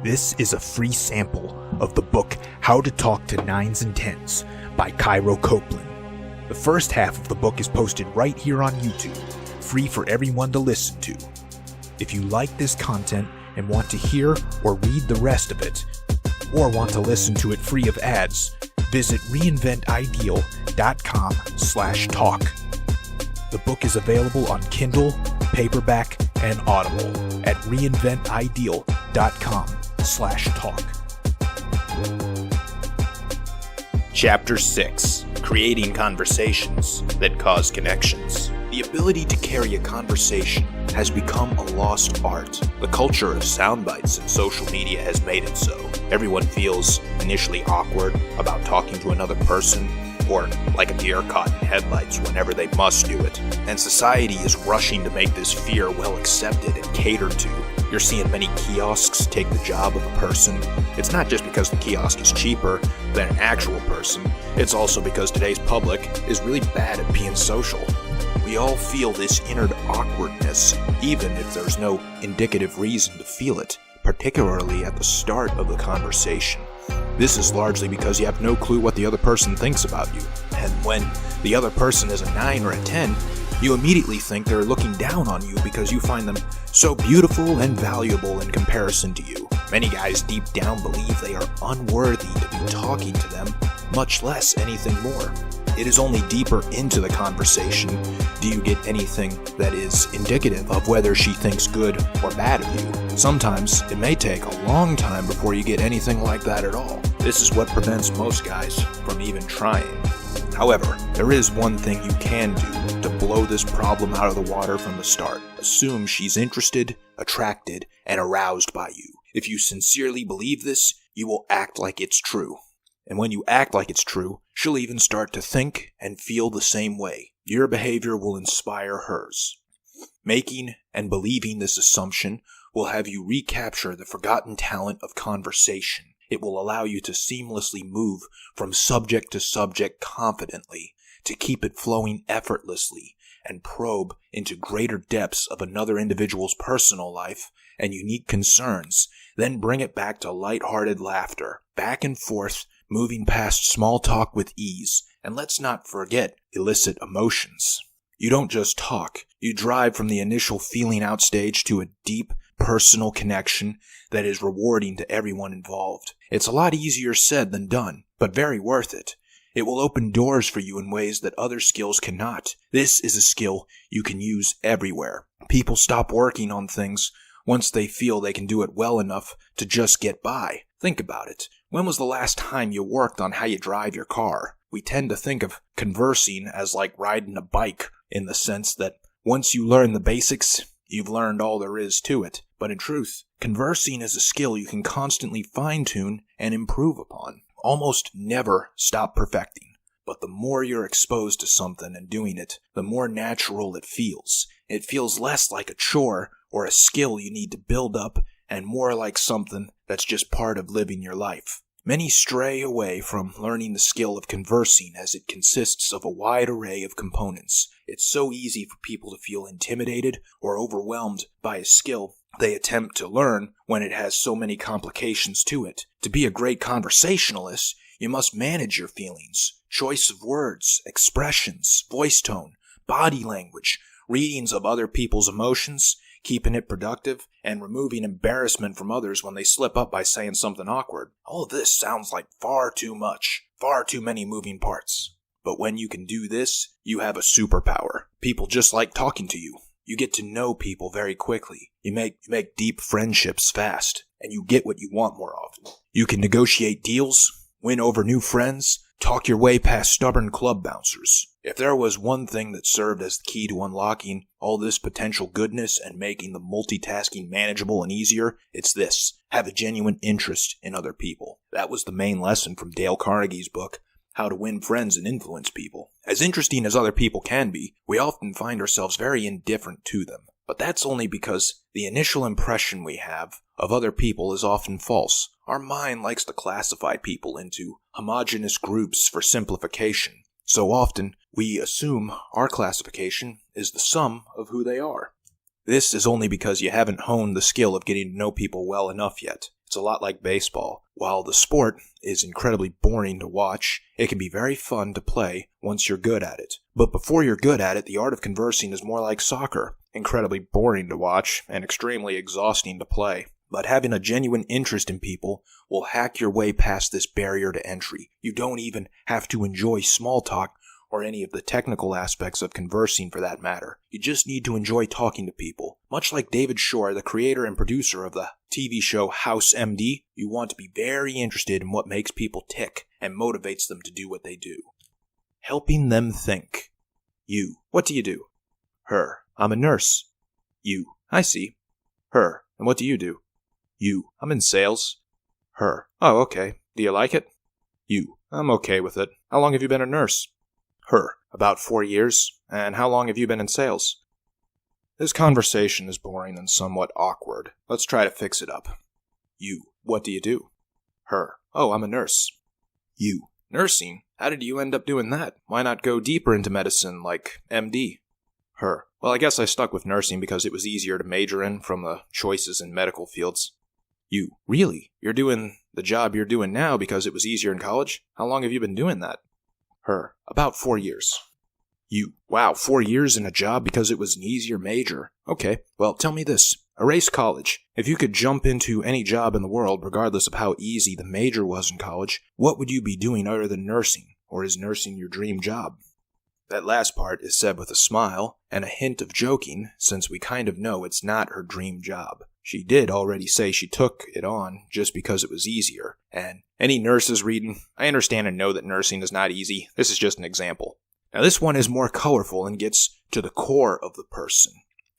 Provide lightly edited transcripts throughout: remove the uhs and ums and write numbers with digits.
This is a free sample of the book How to Talk to 9's and 10's by Cairo Copeland. The first half of the book is posted right here on YouTube, free for everyone to listen to. If you like this content and want to hear or read the rest of it, or want to listen to it free of ads, visit reinventideal.com/talk. The book is available on Kindle, paperback, and Audible at reinventideal.com/talk. Chapter 6. Creating Conversations That Cause Connections. The ability to carry a conversation has become a lost art. The culture of sound bites and social media has made it so. Everyone feels initially awkward about talking to another person, or like a deer caught in headlights whenever they must do it. And society is rushing to make this fear well accepted and catered to. You're seeing many kiosks take the job of a person. It's not just because the kiosk is cheaper than an actual person, it's also because today's public is really bad at being social. We all feel this inner awkwardness, even if there's no indicative reason to feel it, particularly at the start of the conversation. This is largely because you have no clue what the other person thinks about you. And when the other person is a 9 or a 10, you immediately think they're looking down on you because you find them so beautiful and valuable in comparison to you. Many guys deep down believe they are unworthy to be talking to them, much less anything more. It is only deeper into the conversation do you get anything that is indicative of whether she thinks good or bad of you. Sometimes it may take a long time before you get anything like that at all. This is what prevents most guys from even trying. However, there is one thing you can do to blow this problem out of the water from the start. Assume she's interested, attracted, and aroused by you. If you sincerely believe this, you will act like it's true. And when you act like it's true, she'll even start to think and feel the same way. Your behavior will inspire hers. Making and believing this assumption will have you recapture the forgotten talent of conversation. It will allow you to seamlessly move from subject to subject confidently, to keep it flowing effortlessly, and probe into greater depths of another individual's personal life and unique concerns, then bring it back to lighthearted laughter, back and forth, moving past small talk with ease, and let's not forget illicit emotions. You don't just talk, you drive from the initial feeling out stage to a deep, personal connection that is rewarding to everyone involved. It's a lot easier said than done, but very worth it. It will open doors for you in ways that other skills cannot. This is a skill you can use everywhere. People stop working on things once they feel they can do it well enough to just get by. Think about it. When was the last time you worked on how you drive your car? We tend to think of conversing as like riding a bike, in the sense that once you learn the basics, you've learned all there is to it. But in truth, conversing is a skill you can constantly fine-tune and improve upon. Almost never stop perfecting. But the more you're exposed to something and doing it, the more natural it feels. It feels less like a chore or a skill you need to build up, and more like something that's just part of living your life. Many stray away from learning the skill of conversing, as it consists of a wide array of components. It's so easy for people to feel intimidated or overwhelmed by a skill they attempt to learn when it has so many complications to it. To be a great conversationalist, you must manage your feelings, choice of words, expressions, voice tone, body language, readings of other people's emotions, keeping it productive, and removing embarrassment from others when they slip up by saying something awkward. All of this sounds like far too much, far too many moving parts. But when you can do this, you have a superpower. People just like talking to you. You get to know people very quickly. You make deep friendships fast, and you get what you want more often. You can negotiate deals, win over new friends, talk your way past stubborn club bouncers. If there was one thing that served as the key to unlocking all this potential goodness and making the multitasking manageable and easier, it's this: have a genuine interest in other people. That was the main lesson from Dale Carnegie's book, How to Win Friends and Influence People. As interesting as other people can be, we often find ourselves very indifferent to them. But that's only because the initial impression we have of other people is often false. Our mind likes to classify people into homogeneous groups for simplification. So often, we assume our classification is the sum of who they are. This is only because you haven't honed the skill of getting to know people well enough yet. It's a lot like baseball. While the sport is incredibly boring to watch, it can be very fun to play once you're good at it. But before you're good at it, the art of conversing is more like soccer. Incredibly boring to watch and extremely exhausting to play. But having a genuine interest in people will hack your way past this barrier to entry. You don't even have to enjoy small talk or any of the technical aspects of conversing for that matter. You just need to enjoy talking to people. Much like David Shore, the creator and producer of the TV show House MD, you want to be very interested in what makes people tick and motivates them to do what they do. Helping them think. You. What do you do? Her. I'm a nurse. You. I see. Her. And what do you do? You. I'm in sales. Her. Oh, okay. Do you like it? You. I'm okay with it. How long have you been a nurse? Her. About 4 years. And how long have you been in sales? This conversation is boring and somewhat awkward. Let's try to fix it up. You. What do you do? Her. Oh, I'm a nurse. You. Nursing? How did you end up doing that? Why not go deeper into medicine, like MD? Her. Well, I guess I stuck with nursing because it was easier to major in from the choices in medical fields. You. Really? You're doing the job you're doing now because it was easier in college? How long have you been doing that? Her. About 4 years. You. Wow, 4 years in a job because it was an easier major. Okay, well, tell me this. Erase college. If you could jump into any job in the world, regardless of how easy the major was in college, what would you be doing other than nursing? Or is nursing your dream job? That last part is said with a smile and a hint of joking, since we kind of know it's not her dream job. She did already say she took it on just because it was easier. And any nurses reading, I understand and know that nursing is not easy. This is just an example. Now this one is more colorful and gets to the core of the person.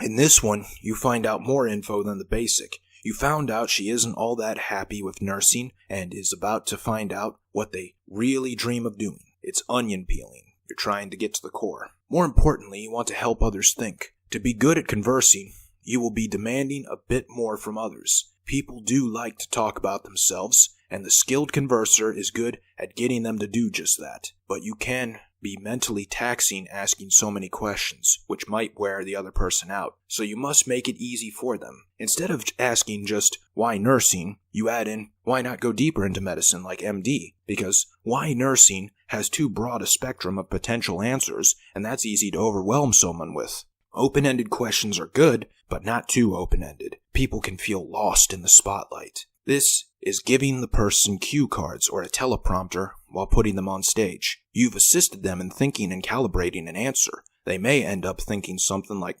In this one, you find out more info than the basic. You found out she isn't all that happy with nursing and is about to find out what they really dream of doing. It's onion peeling. You're trying to get to the core. More importantly, you want to help others think. To be good at conversing, you will be demanding a bit more from others. People do like to talk about themselves, and the skilled converser is good at getting them to do just that. But you can be mentally taxing asking so many questions, which might wear the other person out. So you must make it easy for them. Instead of asking just, why nursing, you add in, why not go deeper into medicine like MD? Because why nursing has too broad a spectrum of potential answers, and that's easy to overwhelm someone with. Open-ended questions are good, but not too open-ended. People can feel lost in the spotlight. This is giving the person cue cards or a teleprompter while putting them on stage. You've assisted them in thinking and calibrating an answer. They may end up thinking something like,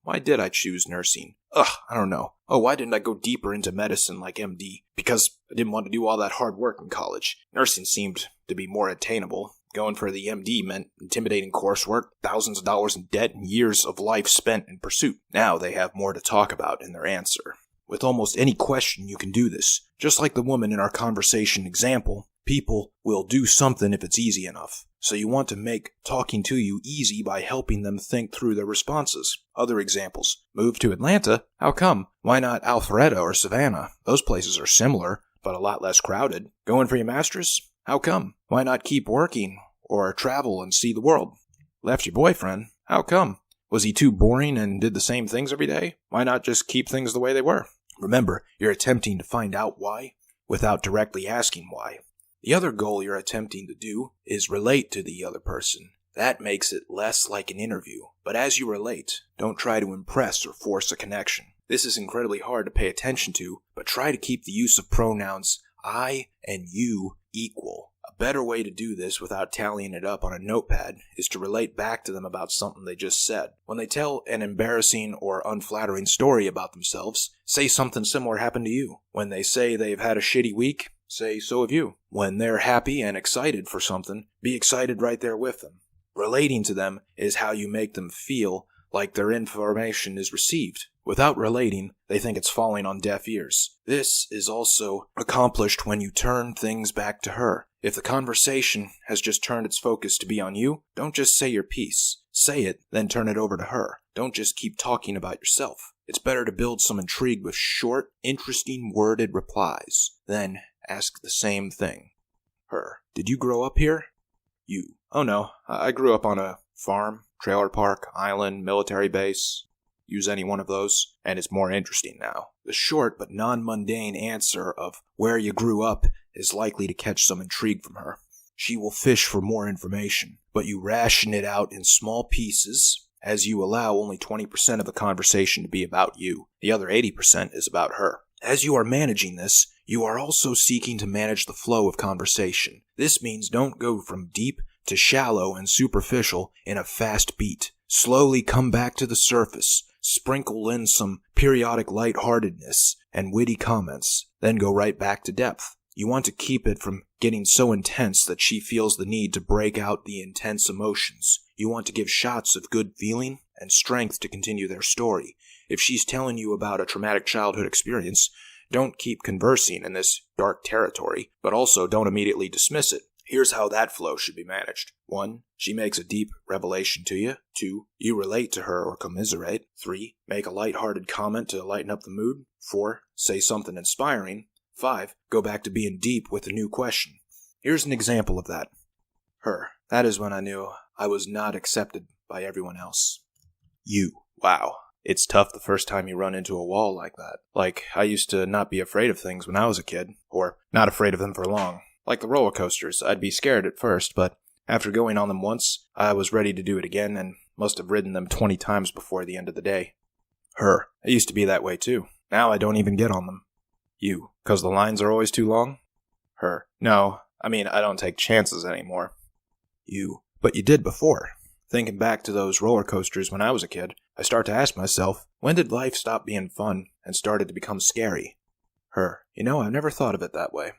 why did I choose nursing? I don't know. Oh, why didn't I go deeper into medicine like MD? Because I didn't want to do all that hard work in college. Nursing seemed to be more attainable. Going for the MD meant intimidating coursework, thousands of dollars in debt, and years of life spent in pursuit. Now they have more to talk about in their answer. With almost any question, you can do this. Just like the woman in our conversation example, people will do something if it's easy enough. So you want to make talking to you easy by helping them think through their responses. Other examples. Move to Atlanta? How come? Why not Alpharetta or Savannah? Those places are similar, but a lot less crowded. Going for your master's? How come? Why not keep working or travel and see the world? Left your boyfriend? How come? Was he too boring and did the same things every day? Why not just keep things the way they were? Remember, you're attempting to find out why without directly asking why. The other goal you're attempting to do is relate to the other person. That makes it less like an interview. But as you relate, don't try to impress or force a connection. This is incredibly hard to pay attention to, but try to keep the use of pronouns I and you equal. A better way to do this without tallying it up on a notepad is to relate back to them about something they just said. When they tell an embarrassing or unflattering story about themselves, say something similar happened to you. When they say they've had a shitty week, say so have you. When they're happy and excited for something, be excited right there with them. Relating to them is how you make them feel like their information is received. Without relating, they think it's falling on deaf ears. This is also accomplished when you turn things back to her. If the conversation has just turned its focus to be on you, don't just say your piece. Say it, then turn it over to her. Don't just keep talking about yourself. It's better to build some intrigue with short, interesting, worded replies. Then ask the same thing. Her. Did you grow up here? You. Oh no, I grew up on a farm, trailer park, island, military base. use any one of those, and it's more interesting now. The short but non-mundane answer of where you grew up is likely to catch some intrigue from her. She will fish for more information, but you ration it out in small pieces as you allow only 20% of the conversation to be about you. The other 80% is about her. As you are managing this, you are also seeking to manage the flow of conversation. This means don't go from deep to shallow and superficial in a fast beat. Slowly come back to the surface, sprinkle in some periodic lightheartedness and witty comments, then go right back to depth. You want to keep it from getting so intense that she feels the need to break out the intense emotions. You want to give shots of good feeling and strength to continue their story. If she's telling you about a traumatic childhood experience, don't keep conversing in this dark territory, but also don't immediately dismiss it. Here's how that flow should be managed. 1. She makes a deep revelation to you. 2. You relate to her or commiserate. 3. Make a lighthearted comment to lighten up the mood. 4. Say something inspiring. 5. Go back to being deep with a new question. Here's an example of that. Her. That is when I knew I was not accepted by everyone else. You. Wow. It's tough the first time you run into a wall like that. Like, I used to not be afraid of things when I was a kid, or not afraid of them for long. Like the roller coasters, I'd be scared at first, but after going on them once, I was ready to do it again and must have ridden them 20 times before the end of the day. Her. I used to be that way too. Now I don't even get on them. You. 'Cause the lines are always too long? Her. No, I don't take chances anymore. You. But you did before. Thinking back to those roller coasters when I was a kid, I start to ask myself, when did life stop being fun and started to become scary? Her. I've never thought of it that way.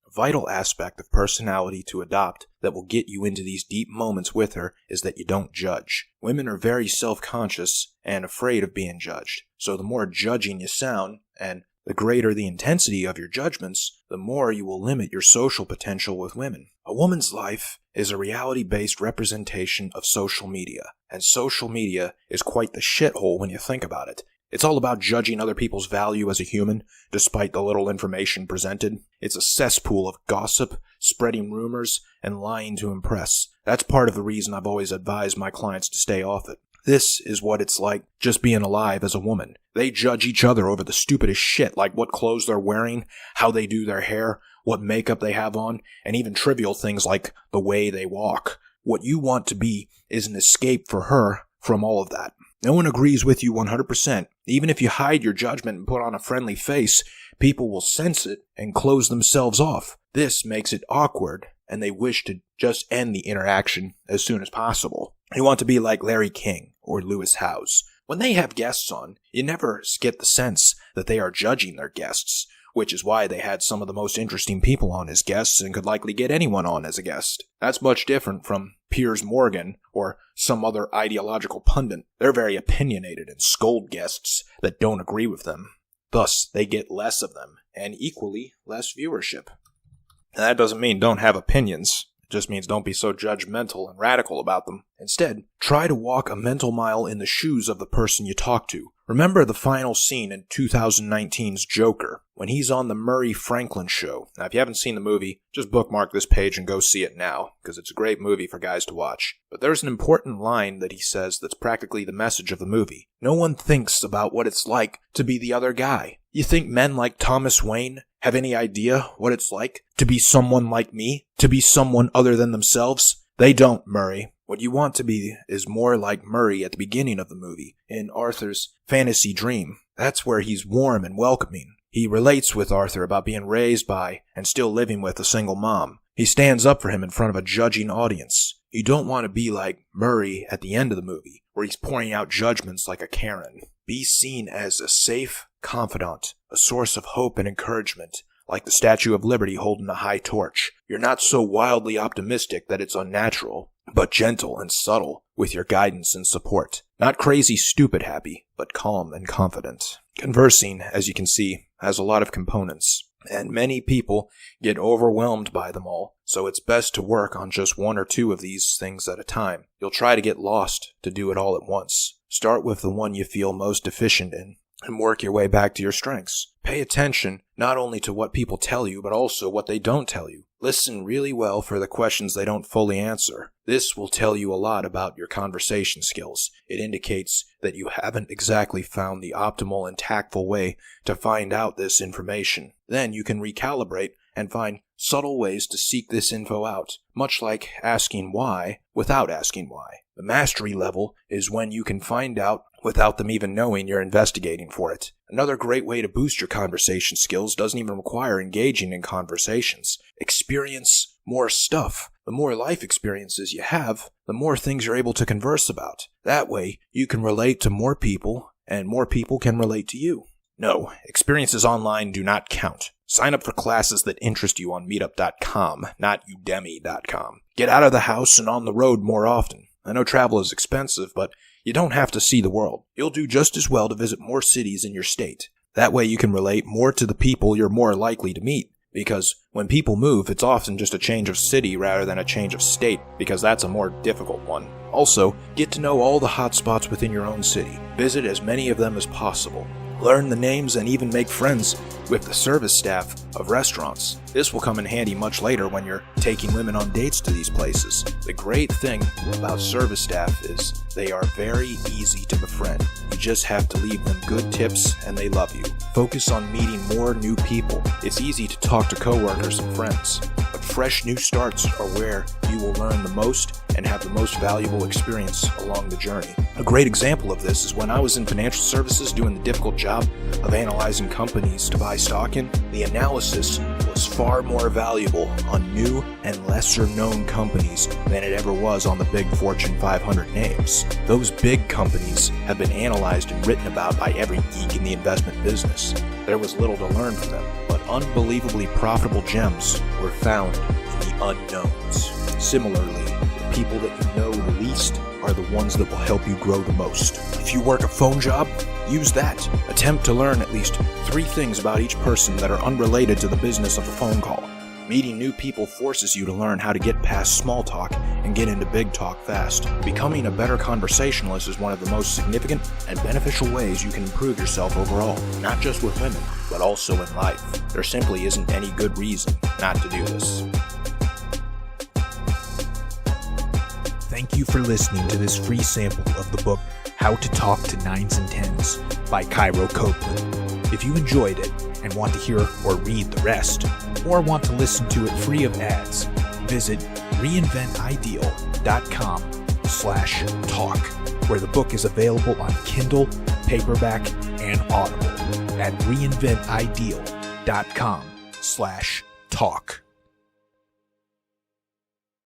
A vital aspect of personality to adopt that will get you into these deep moments with her is that you don't judge. Women are very self-conscious and afraid of being judged, so the more judging you sound, and the greater the intensity of your judgments, the more you will limit your social potential with women. A woman's life is a reality-based representation of social media, and social media is quite the shithole when you think about it. It's all about judging other people's value as a human, despite the little information presented. It's a cesspool of gossip, spreading rumors, and lying to impress. That's part of the reason I've always advised my clients to stay off it. This is what it's like just being alive as a woman. They judge each other over the stupidest shit, like what clothes they're wearing, how they do their hair, what makeup they have on, and even trivial things like the way they walk. What you want to be is an escape for her from all of that. No one agrees with you 100%. Even if you hide your judgment and put on a friendly face, people will sense it and close themselves off. This makes it awkward, and they wish to just end the interaction as soon as possible. You want to be like Larry King or Lewis Howes. When they have guests on, you never get the sense that they are judging their guests, which is why they had some of the most interesting people on as guests and could likely get anyone on as a guest. That's much different from Piers Morgan or some other ideological pundit. They're very opinionated and scold guests that don't agree with them. Thus, they get less of them, and equally less viewership. And that doesn't mean don't have opinions. It just means don't be so judgmental and radical about them. Instead, try to walk a mental mile in the shoes of the person you talk to. Remember the final scene in 2019's Joker, when he's on the Murray Franklin show. Now, if you haven't seen the movie, just bookmark this page and go see it now, because it's a great movie for guys to watch. But there's an important line that he says that's practically the message of the movie. No one thinks about what it's like to be the other guy. You think men like Thomas Wayne have any idea what it's like to be someone like me? To be someone other than themselves? They don't, Murray. What you want to be is more like Murray at the beginning of the movie, in Arthur's fantasy dream. That's where he's warm and welcoming. He relates with Arthur about being raised by and still living with a single mom. He stands up for him in front of a judging audience. You don't want to be like Murray at the end of the movie, where he's pouring out judgments like a Karen. Be seen as a safe confidant, a source of hope and encouragement, like the Statue of Liberty holding a high torch. You're not so wildly optimistic that it's unnatural, but gentle and subtle with your guidance and support. Not crazy, stupid happy, but calm and confident. Conversing, as you can see, has a lot of components, and many people get overwhelmed by them all, so it's best to work on just one or two of these things at a time. You'll try to get lost to do it all at once. Start with the one you feel most deficient in. and work your way back to your strengths. Pay attention not only to what people tell you, but also what they don't tell you. Listen really well for the questions they don't fully answer. This will tell you a lot about your conversation skills. It indicates that you haven't exactly found the optimal and tactful way to find out this information. Then you can recalibrate and find subtle ways to seek this info out, much like asking why without asking why. The mastery level is when you can find out without them even knowing you're investigating for it. Another great way to boost your conversation skills doesn't even require engaging in conversations. Experience more stuff. The more life experiences you have, the more things you're able to converse about. That way, you can relate to more people, and more people can relate to you. No, experiences online do not count. Sign up for classes that interest you on meetup.com, not udemy.com. Get out of the house and on the road more often. I know travel is expensive, but you don't have to see the world. You'll do just as well to visit more cities in your state. That way you can relate more to the people you're more likely to meet. Because when people move, it's often just a change of city rather than a change of state, because that's a more difficult one. Also, get to know all the hot spots within your own city. Visit as many of them as possible. Learn the names and even make friends with the service staff of restaurants. This will come in handy much later when you're taking women on dates to these places. The great thing about service staff is they are very easy to befriend. You just have to leave them good tips and they love you. Focus on meeting more new people. It's easy to talk to coworkers and friends, but fresh new starts are where you will learn the most and have the most valuable experience along the journey. A great example of this is when I was in financial services doing the difficult job of analyzing companies to buy stock in. The analysis was far more valuable on new and lesser known companies than it ever was on the big Fortune 500 names. Those big companies have been analyzed and written about by every geek in the investment business. There was little to learn from them, but unbelievably profitable gems were found in the unknowns. Similarly, the people that you know the least are the ones that will help you grow the most. If you work a phone job, use that. Attempt to learn at least 3 things about each person that are unrelated to the business of a phone call. Meeting new people forces you to learn how to get past small talk and get into big talk fast. Becoming a better conversationalist is one of the most significant and beneficial ways you can improve yourself overall, not just with women, but also in life. There simply isn't any good reason not to do this. Thank you for listening to this free sample of the book How to Talk to 9's and 10's by Cairo Copeland. If you enjoyed it and want to hear or read the rest, or want to listen to it free of ads, visit reinventideal.com/talk, where the book is available on Kindle, paperback, and Audible at reinventideal.com/talk.